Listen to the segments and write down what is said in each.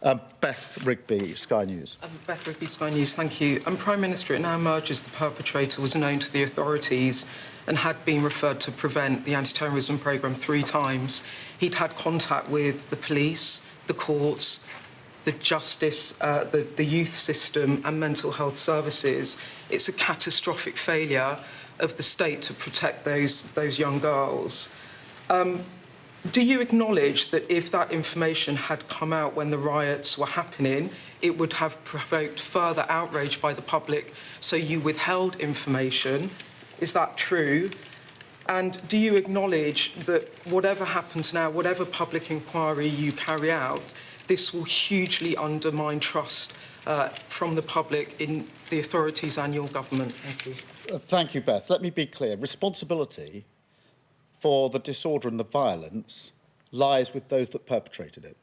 Beth Rigby, Sky News. Beth Rigby, Sky News, thank you. Prime Minister, it now emerges the perpetrator was known to the authorities and had been referred to prevent the anti-terrorism programme 3 times. He'd had contact with the police, the courts, the justice, the youth system and mental health services. It's a catastrophic failure of the state to protect those young girls. Do you acknowledge that if that information had come out when the riots were happening, it would have provoked further outrage by the public, so you withheld information? Is that true? And do you acknowledge that whatever happens now, whatever public inquiry you carry out, this will hugely undermine trust from the public in the authorities and your government? Thank you. Thank you, Beth. Let me be clear. Responsibility for the disorder and the violence lies with those that perpetrated it.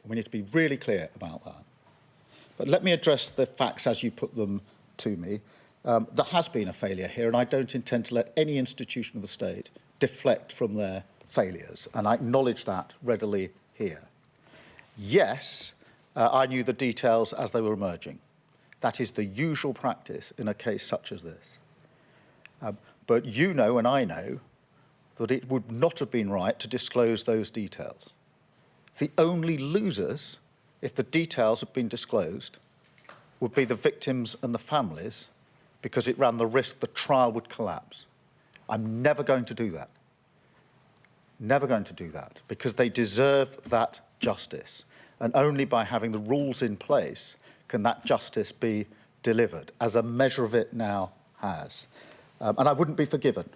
We need to be really clear about that. But let me address the facts as you put them to me. There has been a failure here, and I don't intend to let any institution of the state deflect from their failures, and I acknowledge that readily here. Yes, I knew the details as they were emerging. That is the usual practice in a case such as this. But you know and I know that it would not have been right to disclose those details. The only losers, if the details had been disclosed, would be the victims and the families, because it ran the risk the trial would collapse. I'm never going to do that. Never going to do that, because they deserve that justice. And only by having the rules in place can that justice be delivered, as a measure of it now has. And I wouldn't be forgiven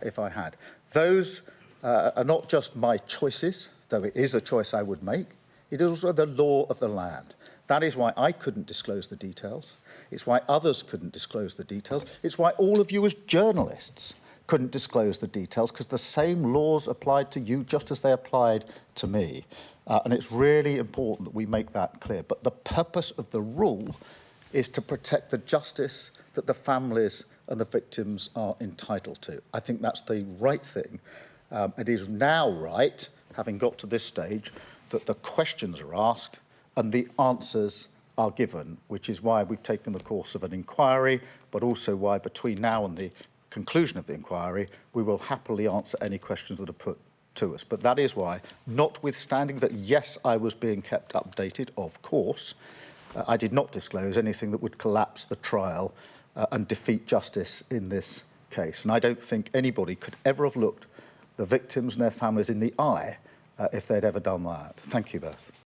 if I had. Those are not just my choices, though it is a choice I would make. It is also the law of the land. That is why I couldn't disclose the details. It's why others couldn't disclose the details. It's why all of you as journalists couldn't disclose the details, because the same laws applied to you just as they applied to me. And it's really important that we make that clear. But the purpose of the rule is to protect the justice that the families and the victims are entitled to. I think that's the right thing. It is now right, having got to this stage, that the questions are asked and the answers are given, which is why we've taken the course of an inquiry, but also why between now and the conclusion of the inquiry, we will happily answer any questions that are put to us. But that is why, notwithstanding that, yes, I was being kept updated, of course, I did not disclose anything that would collapse the trial and defeat justice in this case. And I don't think anybody could ever have looked the victims and their families in the eye if they'd ever done that. Thank you, Beth.